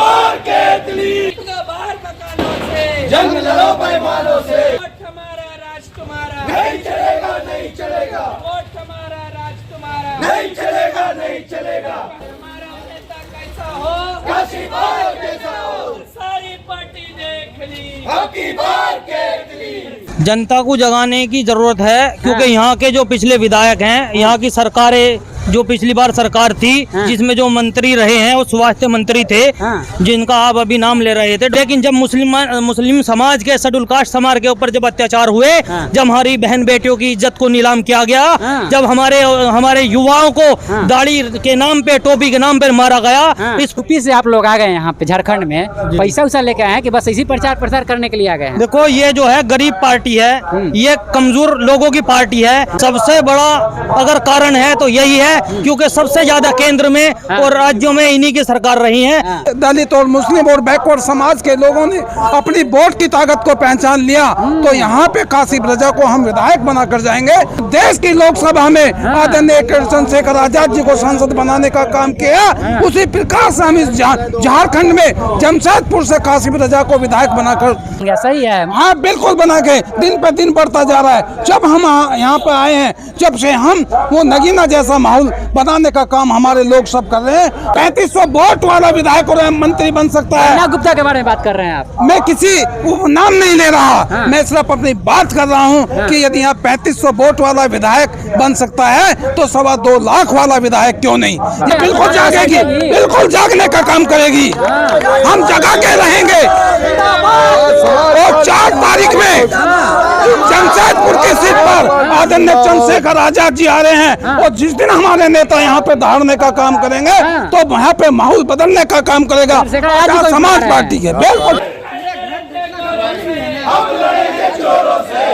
बार केतली बाहर मकानों से जंग लड़ो बेईमानों से। वोट हमारा राज तुम्हारा नहीं चलेगा नहीं चलेगा, वोट हमारा राज तुम्हारा नहीं चलेगा नहीं चलेगा। हमारा नेता कैसा हो काशी बार कैसा हो, सारी पार्टी देख ली अब की बार केतली। जनता को जगाने की जरूरत है, क्योंकि यहाँ के जो पिछले विधायक हैं, यहाँ की सरकारें जो पिछली बार सरकार थी जिसमें जो मंत्री रहे हैं वो स्वास्थ्य मंत्री थे, जिनका आप अभी नाम ले रहे थे। लेकिन जब मुस्लिम समाज के शेड्यूल कास्ट समाज के ऊपर जब अत्याचार हुए, जब हमारी बहन बेटियों की इज्जत को नीलाम किया गया, जब हमारे युवाओं को दाढ़ी के नाम पे, टोपी के नाम पे मारा गया। इस यूपी से आप लोग आ गए यहाँ पे झारखंड में, पैसा उसा लेके आए हैं कि बस इसी प्रचार प्रसार करने के लिए आ गए हैं? देखो, ये जो है गरीब पार्टी है, ये कमजोर लोगों की पार्टी है। सबसे बड़ा अगर कारण है तो यही है, क्योंकि सबसे ज्यादा केंद्र में और राज्यों में इन्हीं की सरकार रही है। दलित और मुस्लिम और बैकवर्ड समाज के लोगों ने अपनी वोट की ताकत को पहचान लिया, तो यहाँ पे काशी प्रजा को हम विधायक बनाकर जाएंगे। देश की लोकसभा में आदरणीय चंद्रशेखर आजाद जी को सांसद बनाने का काम किया, उसी प्रकार से हम इस झारखंड में जमशेदपुर से काशी प्रजा को विधायक बनाकर, सही है। हाँ बिल्कुल बना के, दिन पे दिन बढ़ता जा रहा है। जब हम यहाँ पे आए हैं, जब से हम वो नगीना जैसा माहौल बनाने का काम हमारे लोग सब कर रहे हैं। 3500 वोट वाला विधायक और मंत्री बन सकता है। गुप्ता के बारे में बात कर रहे हैं आप? मैं किसी नाम नहीं ले रहा, मैं सिर्फ अपनी बात कर रहा हूँ कि यदि यहाँ 3500 वोट वाला विधायक बन सकता है तो 2.25 लाख वाला विधायक क्यों नहीं? ये बिल्कुल जागेगी, बिल्कुल जागने का काम करेगी। हम जगा के रहेंगे। और 4 तारीख में जमशेदपुर की सीट पर आदरणीय चंद्रशेखर आजाद जी आ रहे हैं, और जिस दिन हमारे नेता यहाँ पे दहाड़ने का काम करेंगे तो यहाँ पे माहौल बदलने का काम करेगा समाज पार्टी के। बिल्कुल हम लड़ेंगे जोरों से,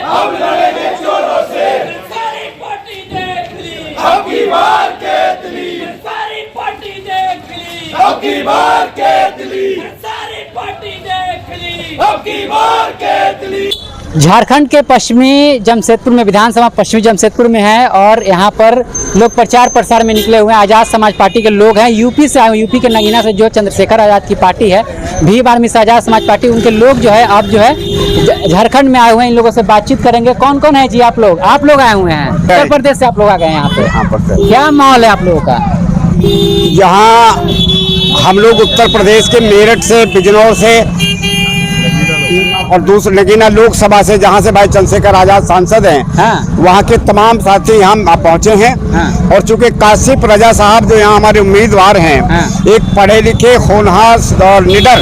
हम लड़ेंगे जोरों से। सारी पार्टी देख ली अब की बार केतली, सारी पार्टी देख ली अब की बार केतली, सारी पार्टी देख ली अब की बार केतली। झारखंड के पश्चिमी जमशेदपुर में, विधानसभा पश्चिमी जमशेदपुर में है, और यहाँ पर लोग प्रचार प्रसार में निकले हुए हैं। आज़ाद समाज पार्टी के लोग हैं, यूपी से आए हुए, यूपी के नगीना से जो चंद्रशेखर आजाद की पार्टी है, भीम आर्मी से आज़ाद समाज पार्टी, उनके लोग जो है अब जो है झारखंड में आए हुए हैं। इन लोगों से बातचीत करेंगे। कौन कौन है जी आप लोग? आप लोग आए हुए हैं उत्तर प्रदेश से, आप लोग आ गए यहाँ पे। क्या माहौल है आप लोगों का? यहाँ हम लोग उत्तर प्रदेश के मेरठ से, बिजनौर से और दूसरे नगीना लोकसभा से, जहाँ से भाई चंद्रशेखर आजाद सांसद हैं, वहाँ के तमाम साथी यहाँ पहुँचे हैं। और चूंकि काशी प्रजा साहब जो यहाँ हमारे उम्मीदवार हैं, एक पढ़े लिखे, होनहार और निडर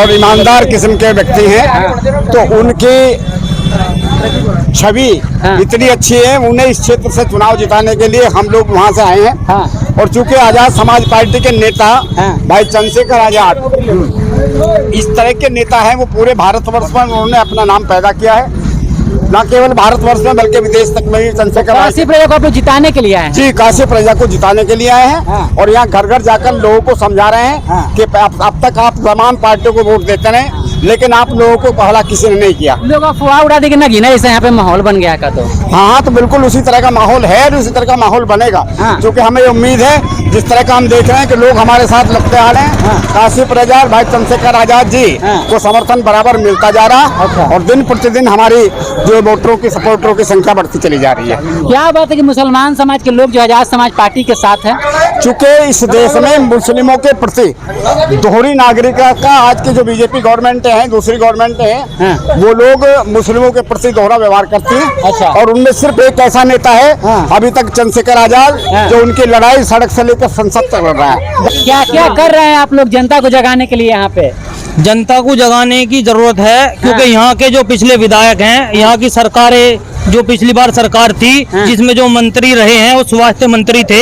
और ईमानदार किस्म के व्यक्ति हैं, तो उनकी छवि इतनी अच्छी है, उन्हें इस क्षेत्र से चुनाव जिताने के लिए हम लोग वहाँ से आए हैं। और चूंकि आजाद समाज पार्टी के नेता भाई चंद्रशेखर आजाद इस तरह के नेता हैं, वो पूरे भारतवर्ष में उन्होंने अपना नाम पैदा किया है, न केवल भारतवर्ष में बल्कि विदेश तक में भी। चंद्रशेखर काशी प्रजा को आप लोग जिताने के लिए आए हैं? जी, काशी प्रजा को जिताने के लिए आए हैं, और यहाँ घर घर जाकर लोगों को समझा रहे हैं कि अब तक आप तमाम पार्टियों को वोट देते रहे, लेकिन आप लोगों को पहला किसी ने नहीं किया। लोग अफवाह उड़ा देंगे नगीना जैसे यहाँ पे माहौल बन गया का? तो हाँ, तो बिल्कुल उसी तरह का माहौल है और उसी तरह का माहौल बनेगा, क्योंकि हमें उम्मीद है जिस तरह का हम देख रहे हैं कि लोग हमारे साथ लगते आ रहे हैं। काशी प्रजा भाई चंद्रशेखर आजाद जी को समर्थन बराबर मिलता जा रहा, और दिन प्रतिदिन हमारी जो वोटरों की, सपोर्टरों की संख्या बढ़ती चली जा रही है। क्या बात है कि मुसलमान समाज के लोग जो आजाद समाज पार्टी के साथ हैं? चूंकि इस देश में मुस्लिमों के प्रति दोहरी नागरिकता का, आज की जो बीजेपी गवर्नमेंट है, दूसरी गवर्नमेंट है, वो लोग मुस्लिमों के प्रति दोहरा व्यवहार करती है। और उनमें सिर्फ एक ऐसा नेता है अभी तक, चंद्रशेखर आजाद, जो उनकी लड़ाई सड़क से लेकर संसद तक लड़ रहा है। क्या क्या कर रहे हैं आप लोग जनता को जगाने के लिए यहाँ पे? जनता को जगाने की जरूरत है, क्योंकि यहाँ के जो पिछले विधायक हैं, यहाँ की सरकारें जो पिछली बार सरकार थी जिसमें जो मंत्री रहे हैं वो स्वास्थ्य मंत्री थे,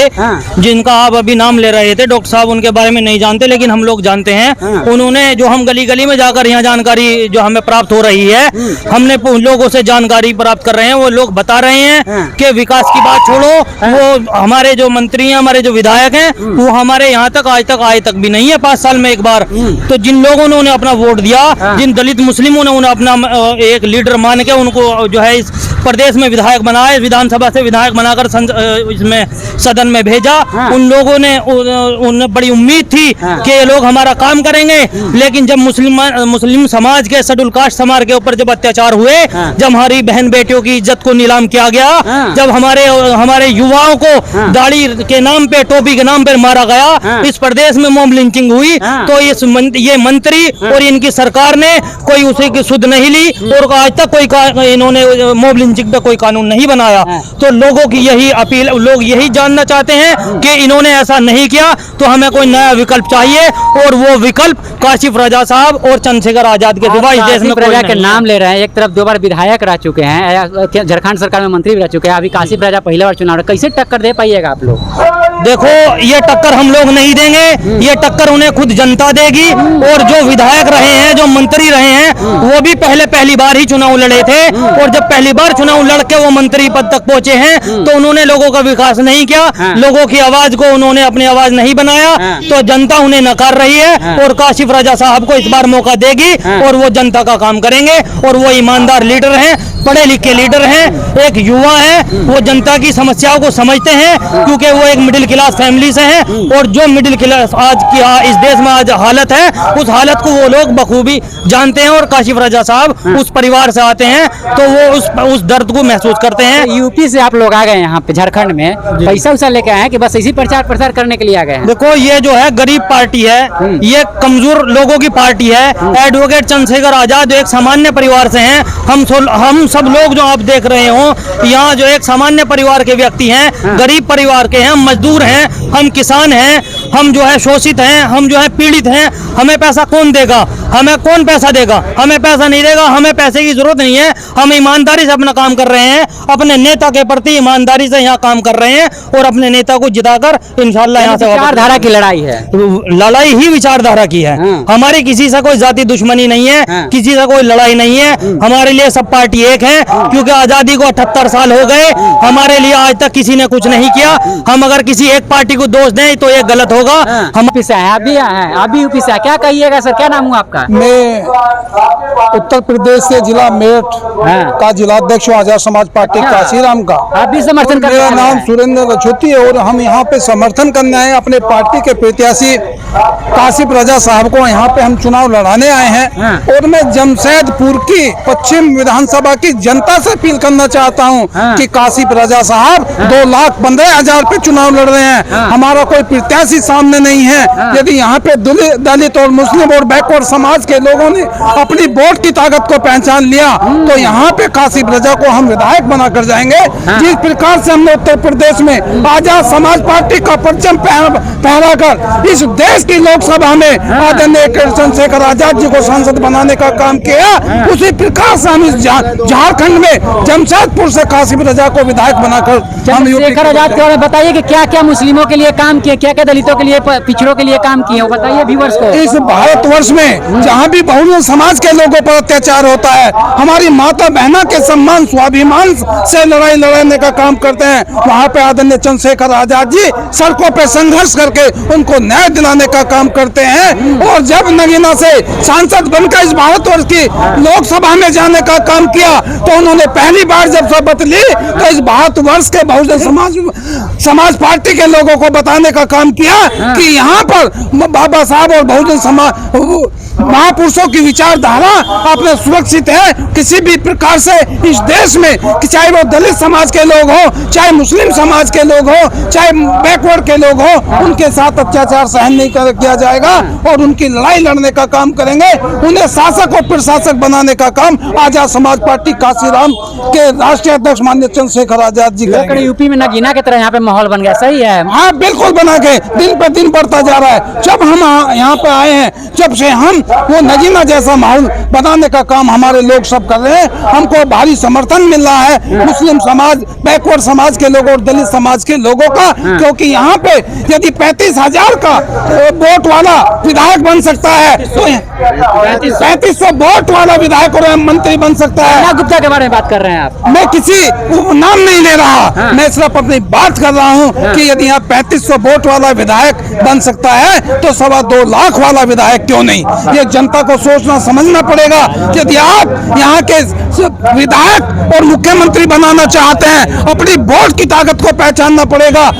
जिनका आप अभी नाम ले रहे थे। डॉक्टर साहब उनके बारे में नहीं जानते, लेकिन हम लोग जानते हैं। उन्होंने जो हम गली गली में जाकर यहाँ जानकारी जो हमें प्राप्त हो रही है, हमने लोगों से जानकारी प्राप्त कर रहे हैं, वो लोग बता रहे हैं कि विकास की बात छोड़ो, वो हमारे जो मंत्री हैं, हमारे जो विधायक हैं, वो हमारे यहाँ तक आज तक आए तक भी नहीं है 5 साल में एक बार। तो जिन लोगों ने उन्हें अपना वोट दिया, जिन दलित मुस्लिमों ने उन्हें अपना एक लीडर मान के उनको जो है इस प्रदेश में विधायक बनाए, विधानसभा से विधायक बनाकर इसमें सदन में भेजा। उन लोगों ने उन्हें बड़ी उम्मीद थी कि ये लोग हमारा काम करेंगे, लेकिन जब मुस्लिम समाज के शेड्यूल कास्ट समाज के ऊपर जब अत्याचार हुए, जब हमारी बहन बेटियों की इज्जत को नीलाम किया गया, जब हमारे युवाओं को दाढ़ी के नाम पे, टोपी के नाम पे मारा गया, इस प्रदेश में मॉब लिंचिंग हुई, तो ये मंत्री और इनकी सरकार ने कोई उसे की सुध नहीं ली और आज तक कोई इन्होंने मॉब लिंचिंग पे कोई कानून नहीं बनाया। तो लोगों की यही अपील, लोग यही जानना चाहते हैं कि इन्होंने ऐसा नहीं किया, तो हमें कोई नया विकल्प चाहिए, और वो विकल्प काशिफ रजा साहब और चंद्रशेखर आजाद के सिवा इस देश में कोई के नाम ले रहे हैं। एक तरफ 2 बार विधायक रह चुके हैं, झारखंड सरकार में मंत्री भी रह चुके हैं, अभी काशिफ राजा पहली बार चुनाव, कैसे टक्कर दे पाइएगा आप लोग? देखो, ये टक्कर हम लोग नहीं देंगे, ये टक्कर उन्हें खुद जनता देगी। और जो विधायक रहे हैं, जो मंत्री रहे हैं, वो भी पहली बार ही चुनाव लड़े थे, और जब पहली बार चुनाव लड़के वो मंत्री पद तक पहुंचे हैं, तो उन्होंने लोगों का विकास नहीं किया, लोगों की आवाज को उन्होंने अपनी आवाज नहीं बनाया, तो जनता उन्हें नकार रही है। और काशिफ रजा साहब को इस बार मौका देगी, और वो जनता का काम करेंगे, और वो ईमानदार लीडर हैं, पढ़े लिखे लीडर हैं, एक युवा है, वो जनता की समस्याओं को समझते हैं, क्योंकि वो एक मिडिल क्लास फैमिली से हैं, और जो मिडिल क्लास आज की इस देश में आज हालत है, उस हालत को वो लोग बखूबी जानते हैं, और काशिफ रजा साहब उस परिवार से आते हैं, तो वो उस दर्द को महसूस करते हैं। यूपी से आप लोग आ गए यहाँ पे झारखंड में, पैसा उसा लेके आए हैं कि बस इसी प्रचार प्रसार करने के लिए आ गए हैं? देखो, ये जो है गरीब पार्टी है, ये कमजोर लोगों की पार्टी है। एडवोकेट चंद्रशेखर आजाद एक सामान्य परिवार से हैं, हम सब लोग जो आप देख रहे हो यहाँ जो एक सामान्य परिवार के व्यक्ति हैं, गरीब परिवार के हैं, मजदूर हैं, हम किसान हैं, हम जो है शोषित हैं, हम जो है पीड़ित हैं। हमें पैसा कौन देगा? हमें कौन पैसा देगा? हमें पैसा नहीं देगा, हमें पैसे की जरूरत नहीं है। हम ईमानदारी से अपना काम कर रहे हैं, अपने नेता के प्रति ईमानदारी से यहाँ काम कर रहे हैं, और अपने नेता को जिताकर इंशाल्लाह यहाँ से विचारधारा की लड़ाई है, लड़ाई ही विचारधारा की है। हमारी किसी से कोई जाति दुश्मनी नहीं है, किसी से कोई लड़ाई नहीं है। हमारे लिए सब पार्टी एक है, क्योंकि आजादी को 78 साल हो गए, हमारे लिए आज तक किसी ने कुछ नहीं किया। हम अगर किसी एक पार्टी को दोष दें तो ये गलत होगा। हम यूपी से हैं, अभी यूपी से क्या कहिएगा सर? क्या नाम हुआ आपका? मैं उत्तर प्रदेश से जिला मेरठ का जिलाध्यक्ष हूँ, आजाद समाज पार्टी काशीराम का। आप भी समर्थन कर? मेरा नाम सुरेंद्र रजौती है, और हम यहाँ पे समर्थन करने आए अपने पार्टी के प्रत्याशी काशिफ रजा साहब को। यहाँ पे हम चुनाव लड़ाने आए हैं, और मैं जमशेदपुर की पश्चिम विधानसभा की जनता से अपील करना चाहता हूँ कि काशिफ रजा साहब 2,15,000 पे चुनाव लड़ रहे हैं, हमारा कोई प्रत्याशी सामने नहीं है। यदि यहाँ पे दलित और मुस्लिम और बैकवर्ड समाज के लोगों ने अपनी वोट की ताकत को पहचान लिया, तो यहाँ पे काशिफ रजा को हम विधायक बनाकर जाएंगे। जिस प्रकार से हमने उत्तर प्रदेश में आजाद समाज पार्टी का परचम फहराकर इस देश की लोकसभा में आदरणीय चंद्रशेखर आजाद जी को सांसद बनाने का काम किया, उसी प्रकार से हम इस झारखंड में जमशेदपुर से काशिफ रजा को विधायक बनाकर चंद्रशेखर आजाद के बारे में बताइए कि क्या क्या मुस्लिमों के लिए काम किए, क्या क्या दलितों के लिए, पिछड़ों के लिए काम किए, बताइए व्यूअर्स को। इस भारतवर्ष में जहाँ भी बहुजन समाज के लोगों पर अत्याचार होता है, हमारी माता बहना के सम्मान स्वाभिमान से लड़ाई लड़ने का काम करते हैं, वहाँ पे आदरणीय चंद्रशेखर आजाद जी सड़कों पे संघर्ष करके उनको न्याय दिलाने का काम करते हैं। और जब नगीना से सांसद बनकर इस भारतवर्ष की लोकसभा में जाने का काम किया, तो उन्होंने पहली बार जब शपथ ली, तो इस भारतवर्ष के बहुजन समाज पार्टी के लोगों को बताने का काम किया कि यहाँ पर बाबा साहब और बहुजन समाज महापुरुषों की विचारधारा अपने सुरक्षित है। किसी भी प्रकार से इस देश में, चाहे वो दलित समाज के लोग हो, चाहे मुस्लिम समाज के लोग हो, चाहे बैकवर्ड के लोग हो, उनके साथ अत्याचार सहन नहीं किया जाएगा, और उनकी लड़ाई लड़ने का काम करेंगे। उन्हें शासक और प्रशासक बनाने का काम आजाद समाज पार्टी काशीराम के राष्ट्रीय अध्यक्ष माननीय चंद्रशेखर आजाद जी करेंगे। यूपी में नगीना की तरह यहाँ पे माहौल बन गया, सही है? हाँ, बिल्कुल बना के दिन पे दिन बढ़ता जा रहा है। जब हम यहाँ पे आए हैं, जब से हम वो नगीना जैसा माहौल बनाने का काम हमारे लोग सब कर रहे हैं। हमको भारी समर्थन मिल रहा है मुस्लिम समाज, बैकवर्ड समाज के लोगों और दलित समाज के लोगों का, क्योंकि यहाँ पे यदि 35,000 का वोट वाला विधायक बन सकता है, तो 3500 वोट वाला विधायक और मंत्री बन सकता है। गुप्ता के बारे में बात कर रहे हैं आप? मैं किसी नाम नहीं ले रहा, मैं सिर्फ अपनी बात कर रहा हूँ कि यदि यहाँ 3500 वोट वाला विधायक बन सकता है तो 2.25 लाख वाला विधायक क्यों नहीं। ये जनता को सोचना समझना पड़ेगा कि यदि आप यहाँ के विधायक और मुख्यमंत्री बनाना चाहते हैं, अपनी वोट की ताकत को पहचानना पड़ेगा।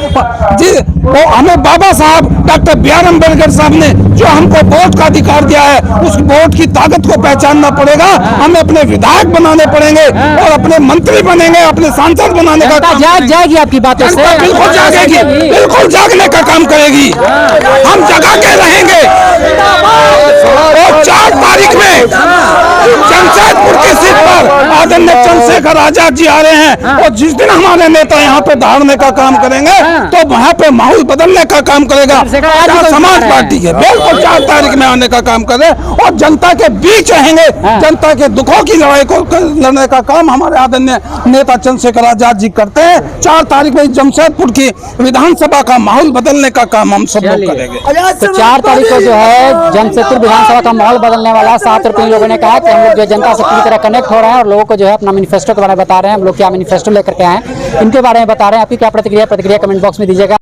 जी हमें बाबा साहब डॉक्टर B.R. अम्बेडकर साहब ने जो हमको वोट का अधिकार दिया है, उस वोट की ताकत को पहचानना पड़ेगा। हमें अपने विधायक बनाने पड़ेंगे और अपने मंत्री बनेंगे, अपने सांसद बनाने का काम जाग जाएगी आपकी बातों से। जनता बिल्कुल जागेगी, बिल्कुल जागने का काम करेगी। हम जगा के रहेंगे और 4 तारीख में जमशेदपुर की सीट पर आदरणीय चंद्रशेखर आजाद जी आ रहे हैं और जिस दिन हमारे नेता यहाँ पे दहाड़ने का काम करेंगे तो वहाँ पे माहौल बदलने का काम करेगा। समाज पार्टी के बिल्कुल 4 तारीख में आने का काम करे और जनता के बीच रहेंगे। जनता के दुखों की लड़ाई को लड़ने का काम हमारे आदरणीय नेता चंद्रशेखर आजाद जी करते हैं। 4 तारीख में जमशेदपुर की विधानसभा का माहौल बदलने का काम हम सब लोग करेंगे। तो 4 तारीख को जो है जमशेदपुर विधानसभा का माहौल बदलने वाला 7 रुपये लोगों ने कहा कि हम लोग जो जनता से पूरी तरह कनेक्ट हो रहे हैं और लोगों को जो है अपना मैनिफेस्टो के बारे में बता रहे हैं। हम लोग क्या मैनिफेस्टो लेकर के आए हैं इनके बारे में बता रहे हैं। आपकी क्या प्रतिक्रिया कमेंट बॉक्स में दीजिएगा।